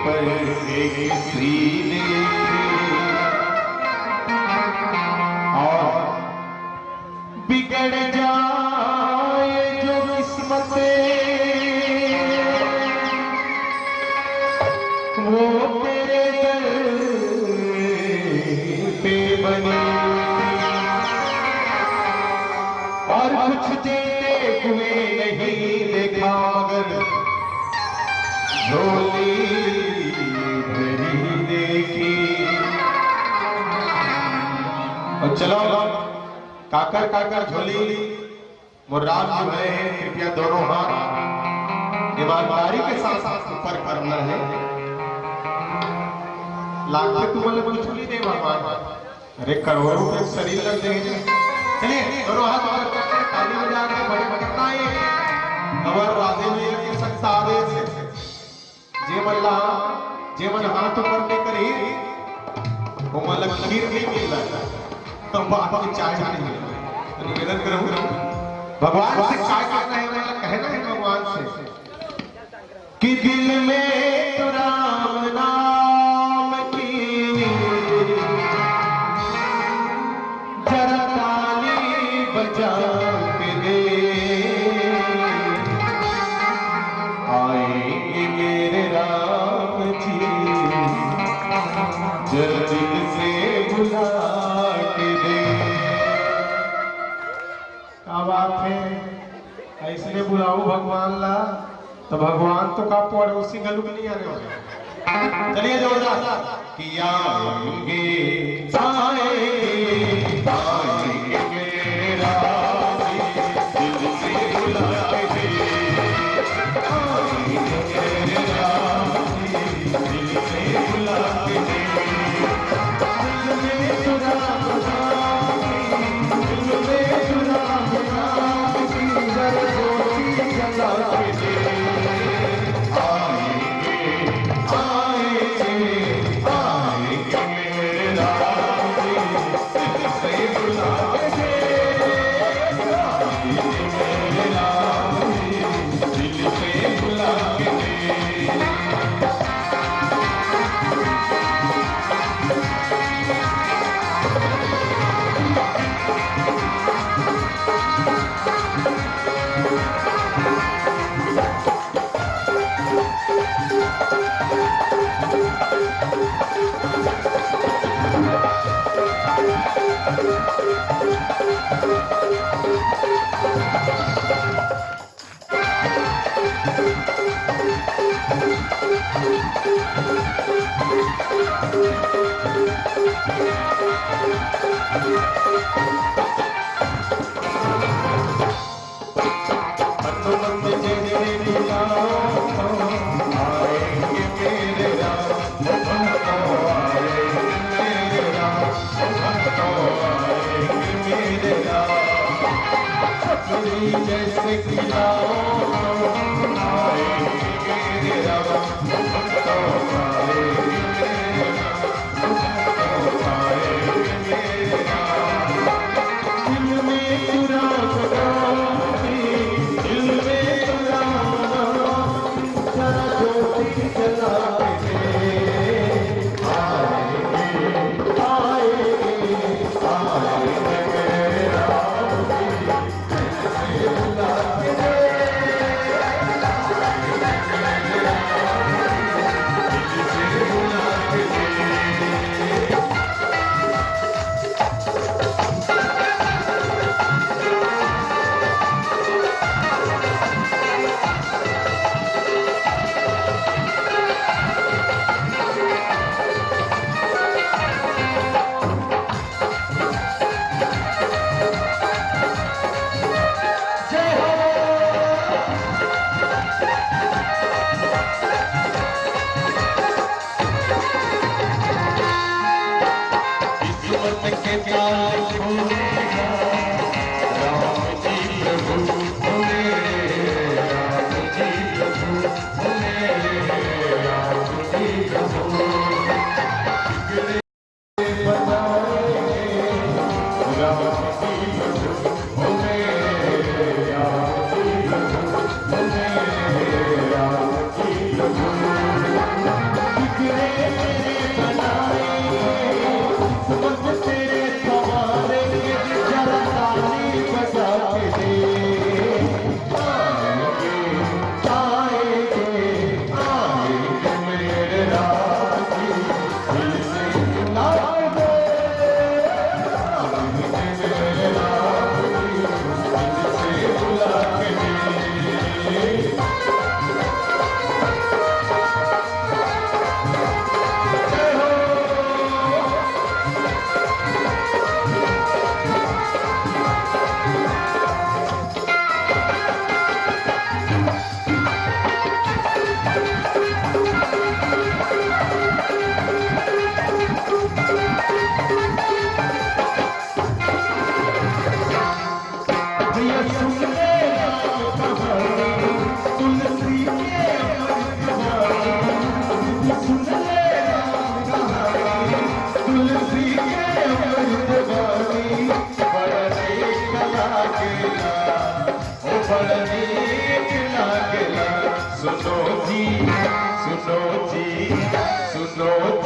पर एक सीने और बिगड़ जाए जो किस्मत वो तेरे दर पे बनी और कुछ देते हुए नहीं देखा मगर झोली भरी देखी। और चलो काकर काकर झोली मुर्राद जो है कृपया दोनों हाथ ईमानदारी के साथ साथ ऊपर करना है। लाख पे तू मतलब कुछ भी दे भगवान, अरे करोड़ों के शरीर लग देंगे। चलिए दोनों हाथ ऊपर करके ताली बजा के बड़े बटना है अवर राधे में के सकता आदेश जे मल्ला जे मन हाथ ऊपर ले करी वो मतलब खीर नहीं मिलता तो बात की चाय नहीं मिलती। निवेदन करूं भगवान से चाय करना है मतलब कहना है भगवान से कि दिल में तो राम नाम की जरा ताली बजा के दे आएंगे मेरे राम जी जरा दिल से बुला के दे। क्या बात है, ऐसे बुलाओ भगवान ला तो भगवान तो का पड़ोसी गलू में नहीं आ रहे होंगे। चलिए जोरदार कि आएंगे आएंगे मेरा दिल से बुला के दे आएंगे मेरा दिल से बुला के दे दिल में तुरा दिल में तुरा जरा ज्योति जला के दे जैसे खिलाओ आएंगे मेरे राम दिल में तुरा दिल में तुरा जरा ज्योति जला के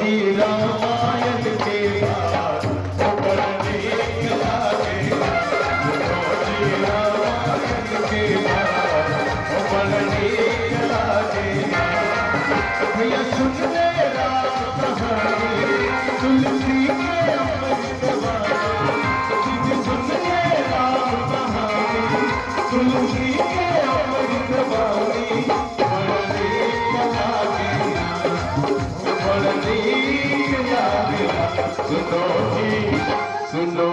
जी रामायण के बाद वो पढ़ने लागे। सुनो जी रामायण के बाद वो पढ़ने लागे। भैया सुन ले राम कहानी तुलसी के अमृत वाणी। सुन ले राम कहानी तुलसी के अमृत वाणी। सुनो जी सुनो